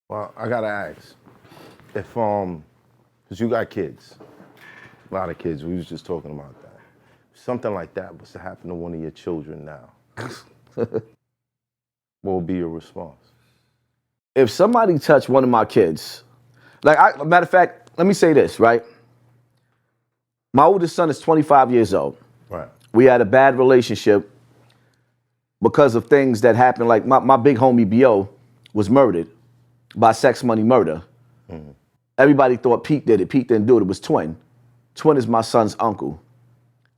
Well, I gotta ask, if because you got kids, a lot of kids. We was just talking about that. If something like that was to happen to one of your children now, what would be your response? If somebody touched one of my kids, matter of fact, let me say this, right? My oldest son is 25 years old. Right. We had a bad relationship because of things that happened. Like my big homie B.O. was murdered by sex money murder. Mm-hmm. Everybody thought Pete did it. Pete didn't do it. It was Twin. Twin is my son's uncle.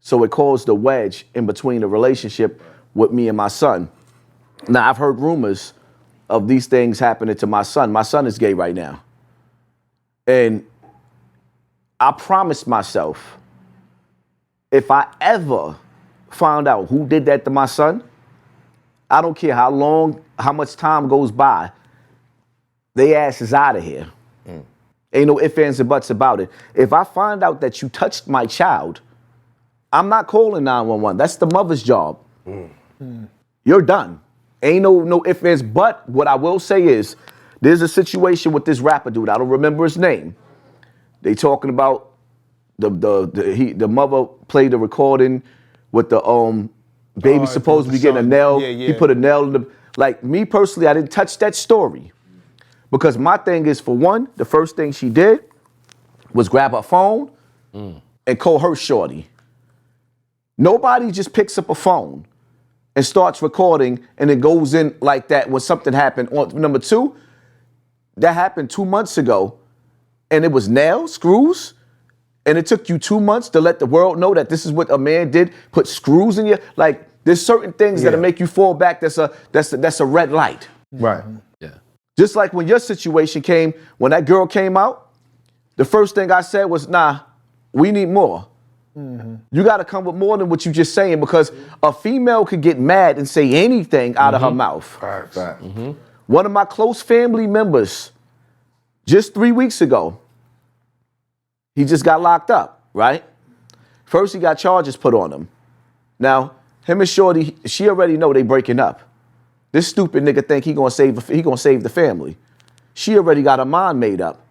So it caused a wedge in between the relationship with me and my son. Now, I've heard rumors of these things happening to my son. My son is gay right now. And I promised myself, if I ever found out who did that to my son, I don't care how much time goes by, they ass is out of here. Mm. Ain't no ifs, ands, and buts about it. If I find out that you touched my child, I'm not calling 911. That's the mother's job. Mm. Mm. You're done. Ain't no ifs, ands, but what I will say is, there's a situation with this rapper dude. I don't remember his name. They talking about the mother played the recording with the baby supposed to be getting a nail. Yeah, yeah. He put a nail in the, like me personally, I didn't touch that story. Because my thing is, for one, the first thing she did was grab her phone and call her shorty. Nobody just picks up a phone and starts recording and it goes in like that when something happened. Number two, that happened 2 months ago and it was nails, screws, and it took you 2 months to let the world know that this is what a man did, put screws in you. Like, there's certain things that'll make you fall back. That's a red light. Right. Yeah. Just like when your situation came, when that girl came out, the first thing I said was, nah, we need more. Mm-hmm. You got to come with more than what you just saying, because a female could get mad and say anything out of her mouth. Right. Mm-hmm. One of my close family members, just 3 weeks ago, he just got locked up, right? First, he got charges put on him. Now, him and Shorty, she already know they breaking up. This stupid nigga think he gonna save the family. She already got her mind made up.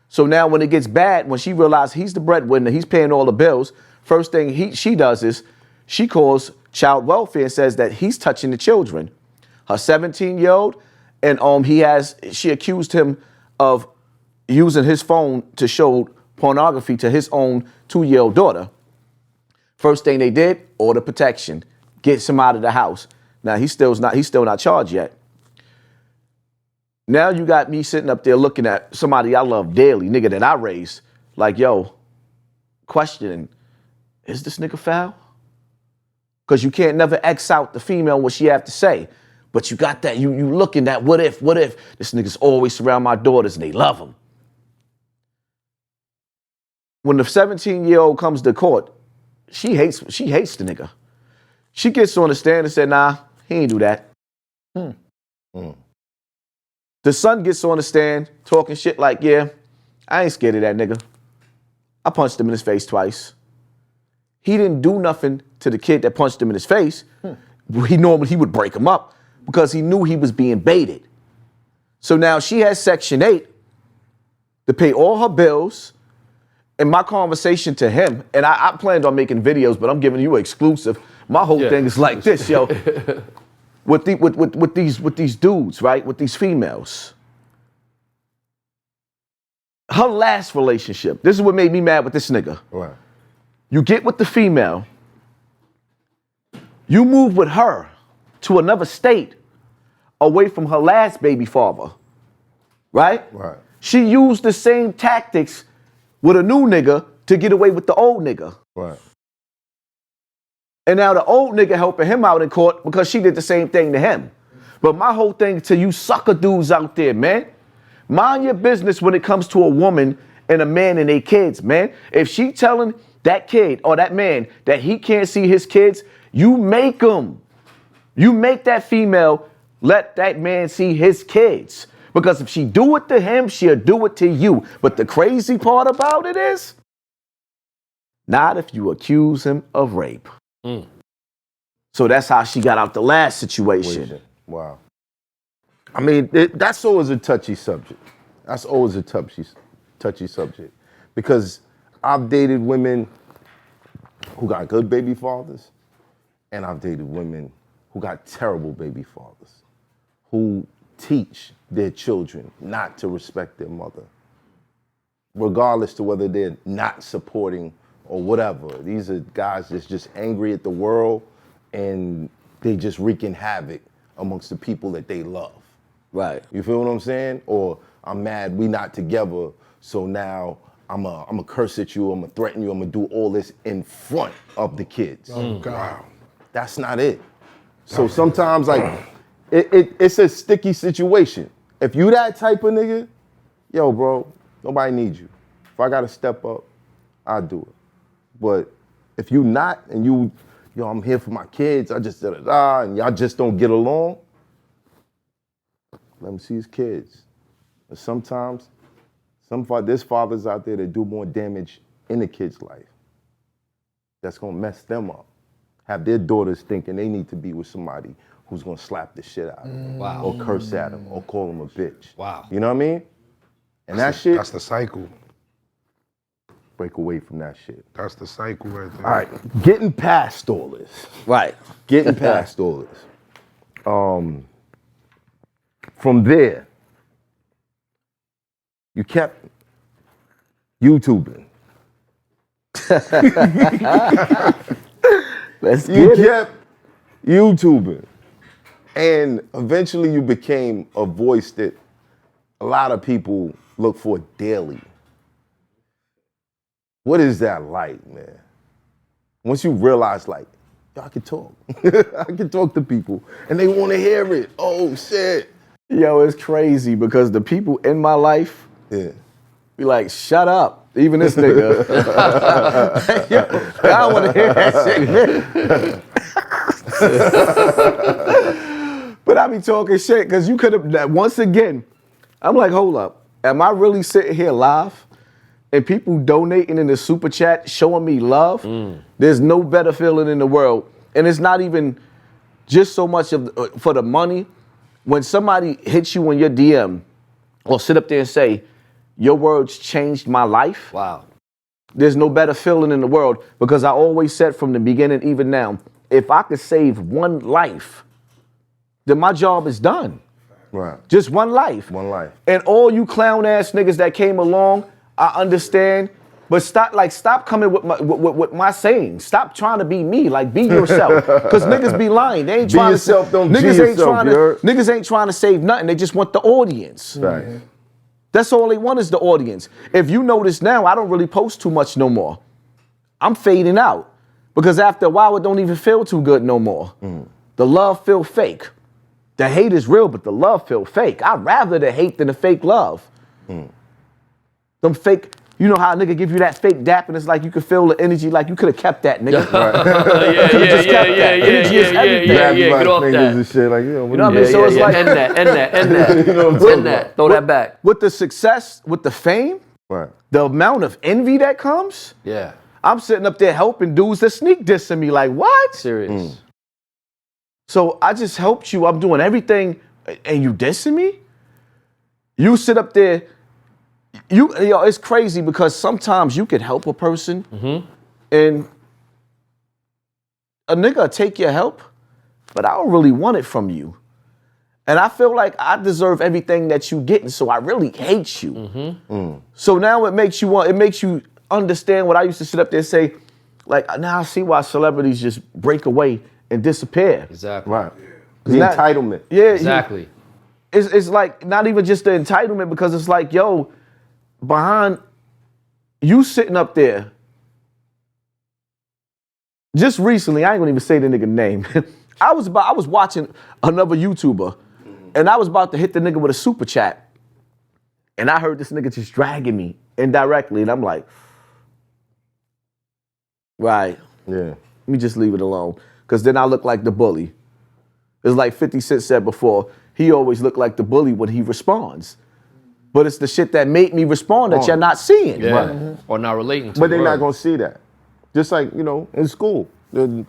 So now when it gets bad, when she realizes he's the breadwinner, he's paying all the bills, first thing she does is she calls child welfare and says that he's touching the children. Her 17-year-old, and she accused him of using his phone to show pornography to his own 2-year-old daughter. First thing they did, order protection, gets him out of the house. Now he's still not charged yet. Now you got me sitting up there looking at somebody I love daily, nigga that I raised, like, yo, questioning, is this nigga foul? Because you can't never X out the female what she have to say. But you got that, you looking at what if this nigga's always surround my daughters and they love him. When the 17-year-old comes to court, she hates the nigga. She gets on the stand and said, nah, he ain't do that. The son gets on the stand talking shit like, yeah, I ain't scared of that nigga. I punched him in his face twice. He didn't do nothing to the kid that punched him in his face. He would break him up because he knew he was being baited. So now she has Section 8 to pay all her bills. And my conversation to him, and I planned on making videos, but I'm giving you an exclusive. My whole thing is like this, yo. With these dudes, right? With these females. Her last relationship, this is what made me mad with this nigga. Right. You get with the female, you move with her to another state away from her last baby father, right? Right. She used the same tactics with a new nigga to get away with the old nigga. Right. And now the old nigga helping him out in court because she did the same thing to him. But my whole thing to you sucker dudes out there, man, mind your business when it comes to a woman and a man and their kids, man. If she telling that kid or that man that he can't see his kids, you make him. You make that female let that man see his kids. Because if she do it to him, she'll do it to you. But the crazy part about it is, not if you accuse him of rape. So that's how she got out the last situation. Wow. I mean, that's always a touchy subject. That's always a touchy subject. Because I've dated women who got good baby fathers, and I've dated women who got terrible baby fathers, who teach their children not to respect their mother, regardless to whether they're not supporting or whatever. These are guys that's just angry at the world, and they just wreaking havoc amongst the people that they love. Right. You feel what I'm saying? Or I'm mad we not together, so now I'm a curse at you, I'm gonna threaten you, I'm gonna do all this in front of the kids. Oh, God. That's not it. So sometimes, like, it's a sticky situation. If you that type of nigga, yo, bro, nobody needs you. If I gotta step up, I'll do it. But if you not, and yo, I'm here for my kids, I just da-da-da, and y'all just don't get along, let me see his kids. But sometimes, there's fathers out there that do more damage in the kid's life. That's gonna mess them up. Have their daughters thinking they need to be with somebody who's gonna slap the shit out of them. Wow. Or curse at them, or call them a bitch. Wow. You know what I mean? And that shit, That's the cycle. break away from that shit. That's the cycle right there. All right, getting past all this. Right. Getting past all this. From there, you kept YouTubing. Let's You get it. kept YouTubing. And eventually you became a voice that a lot of people look for daily. What is that like, man? Once you realize, like, yo, I can talk. I can talk to people and they want to hear it. Oh, shit. Yo, it's crazy because the people in my life Yeah. be like, shut up. Even this nigga. Yo, I don't want to hear that shit. But I be talking shit because you could have, once again, I'm like, hold up. Am I really sitting here live? And people donating in the super chat, showing me love? There's no better feeling in the world. And it's not even just so much for the money. When somebody hits you on your DM or sit up there and say, your words changed my life. Wow. There's no better feeling in the world because I always said from the beginning, even now, if I could save one life, then my job is done. Right. Just one life. One life. And all you clown ass niggas that came along, I understand. But stop coming with my saying. Stop trying to be me. Like, be yourself. Because niggas be lying. They ain't Be trying yourself, to. don't G Niggas ain't yourself, trying you to. heard? Niggas ain't trying to save nothing. They just want the audience. Right. That's all they want is the audience. If you notice now, I don't really post too much no more. I'm fading out. Because after a while, it don't even feel too good no more. The love feel fake. The hate is real, but the love feel fake. I'd rather the hate than the fake love. Them fake, you know how a nigga give you that fake dap and it's like you could feel the energy like you could have kept that, nigga. Get off that. And shit, like, You know what I mean? So it's like, End that. You know what I'm talking End that. Throw that back. with the success, with the fame, Right. the amount of envy that comes, Yeah. I'm sitting up there helping dudes that sneak dissing me like, what? Serious. So I just helped you. I'm doing everything, and you dissing me? You sit up there. It's crazy because sometimes you could help a person, and a nigga take your help, but I don't really want it from you. And I feel like I deserve everything that you getting, so I really hate you. So now it makes you understand what I used to sit up there and say, like, now I see why celebrities just break away and disappear. Exactly. Right. The Not- entitlement. Yeah, Exactly. It's like not even just the entitlement because it's like, yo, behind you sitting up there. Just recently, I ain't gonna even say the nigga name. I was watching another YouTuber, and I was about to hit the nigga with a super chat, and I heard this nigga just dragging me indirectly, and I'm like, right, Yeah. let me just leave it alone, because then I look like the bully. It's like 50 Cent said before, he always looked like the bully when he responds. But it's the shit that made me respond that you're not seeing. Yeah. Or not relating to But the they're not word. gonna see that. Just like, in school. You're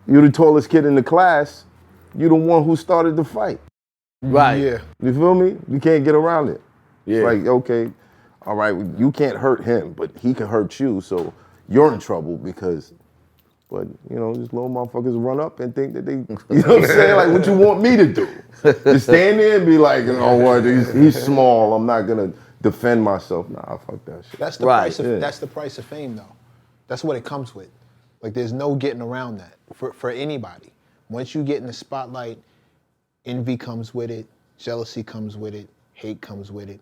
the tallest kid in the class. You're the one who started the fight. Right. Yeah. You feel me? You can't get around it. Yeah. It's like, okay, all right, you can't hurt him, but he can hurt you, so you're in trouble because, but, you know, just little motherfuckers run up and think that they, you know what I'm saying? Like, what you want me to do? Just stand there and be like, you know what, he's small, I'm not gonna defend myself. Nah, fuck that shit. That's the Right. price of Yeah. that's the price of fame, though. That's what it comes with. Like, there's no getting around that for anybody. Once you get in the spotlight, envy comes with it, jealousy comes with it, hate comes with it.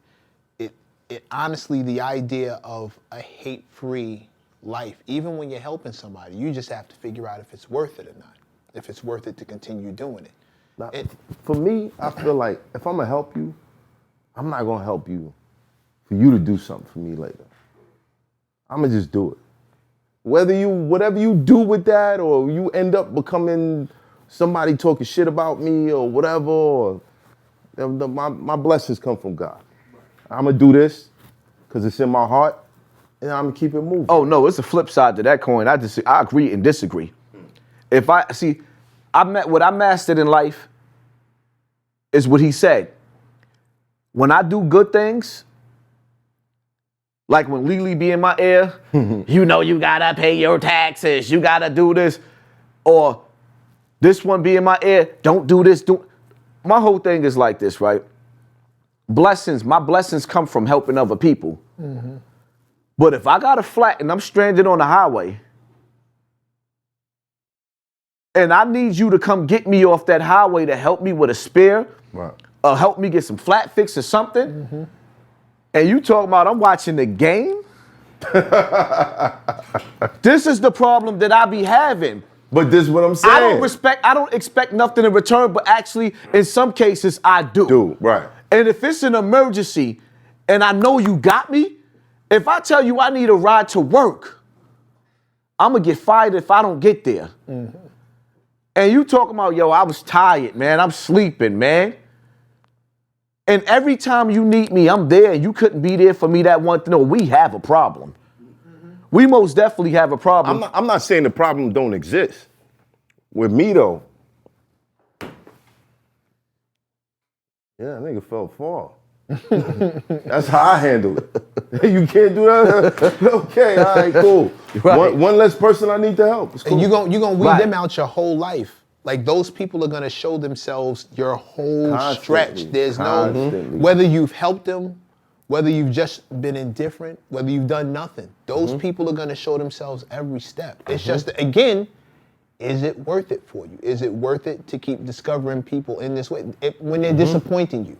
It honestly, the idea of a hate-free life, even when you're helping somebody, you just have to figure out if it's worth it or not. If it's worth it to continue doing it. Now, for me, I feel like if I'm gonna help you, I'm not gonna help you for you to do something for me later. I'm gonna just do it. Whatever you do with that, or you end up becoming somebody talking shit about me or whatever, or my blessings come from God. I'm gonna do this because it's in my heart, and I'm gonna keep it moving. Oh no, it's a flip side to that coin. I agree and disagree. If I see, what I mastered in life is what he said. When I do good things, like when Lily be in my ear, you know you gotta pay your taxes, you gotta do this, or this one be in my ear, don't do this. My whole thing is like this, right? My blessings come from helping other people. Mm-hmm. But if I got a flat and I'm stranded on the highway, and I need you to come get me off that highway to help me with a spare, Right. or help me get some flat fix or something, and you talking about I'm watching the game, this is the problem that I be having. But this is what I'm saying. I don't expect nothing in return, but actually, in some cases, I do. Do, right. And if it's an emergency and I know you got me, if I tell you I need a ride to work, I'm going to get fired if I don't get there. Mm-hmm. And you talking about, yo, I was tired, man. I'm sleeping, man. And every time you need me, I'm there and you couldn't be there for me that one thing. No, we have a problem. We most definitely have a problem. I'm not saying the problem don't exist. With me, though, yeah, that nigga fell far. That's how I handle it. You can't do that? Okay, all right, cool. Right. One less person I need to help. It's cool. And you're gonna weed Right. them out your whole life. Like, those people are gonna show themselves your whole Constantly. stretch. There's Constantly. whether you've helped them, whether you've just been indifferent, whether you've done nothing. Those people are gonna show themselves every step. It's just, again, is it worth it for you? Is it worth it to keep discovering people in this way when they're disappointing you?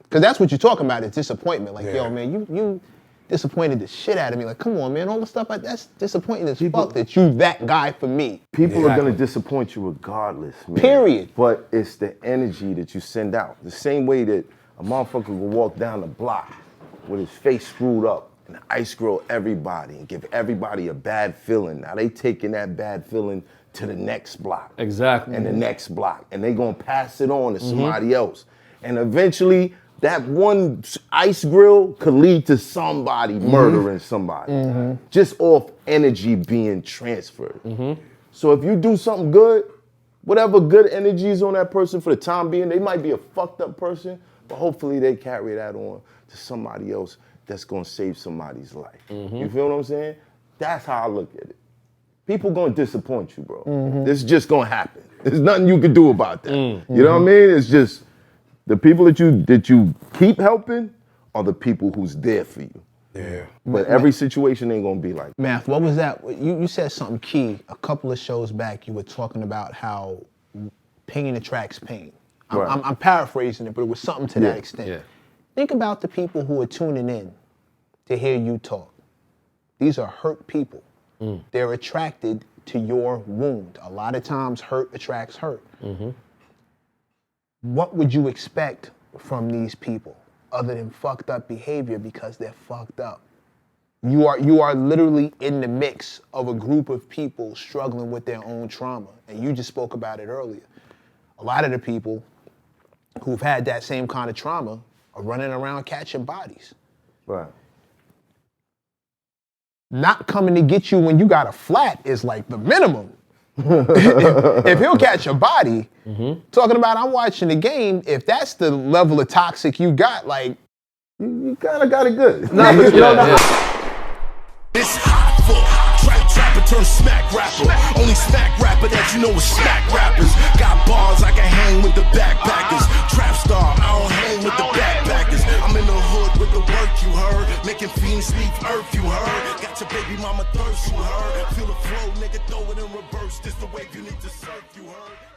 Because that's what you're talking about, is disappointment. Like, yo, man, you disappointed the shit out of me. Like, come on, man, all the stuff that's disappointing as fuck that you that guy for me. People are gonna disappoint you regardless, man. Period. But it's the energy that you send out. The same way that a motherfucker will walk down the block with his face screwed up and ice grill everybody and give everybody a bad feeling. Now they taking that bad feeling to the next block. Exactly. And the next block. And they gonna pass it on to somebody else. And eventually, that one ice grill could lead to somebody murdering somebody. Just off energy being transferred. So if you do something good, whatever good energy is on that person for the time being, they might be a fucked up person, but hopefully they carry that on to somebody else that's gonna save somebody's life. You feel what I'm saying? That's how I look at it. People gonna disappoint you, bro. This is just gonna happen. There's nothing you can do about that. You know what I mean? It's just the people that you keep helping are the people who's there for you. Yeah. But every situation ain't gonna be like that. Math, what was that? You said something key a couple of shows back. You were talking about how pain attracts pain. Right. I'm paraphrasing it, but it was something to that extent. Yeah. Think about the people who are tuning in to hear you talk. These are hurt people. They're attracted to your wound. A lot of times hurt attracts hurt. What would you expect from these people other than fucked up behavior because they're fucked up? You are literally in the mix of a group of people struggling with their own trauma. And you just spoke about it earlier. A lot of the people who've had that same kind of trauma are running around catching bodies. Right. Not coming to get you when you got a flat is like the minimum. if he'll catch a body, talking about I'm watching the game, if that's the level of toxic you got, like, You kind of got it good. Nah, but you know, It's hot for trapper turn smack rapper. Only smack rapper that you know is smack rappers. Got bars I can hang with the backpackers. Trap star, I don't hang with the backpackers. I'm in the hood with the work you heard. Making fiends leave earth you heard. Got your baby mama thirst you heard. Feel the flow, nigga, throw it in reverse. This the wave you need to surf you heard.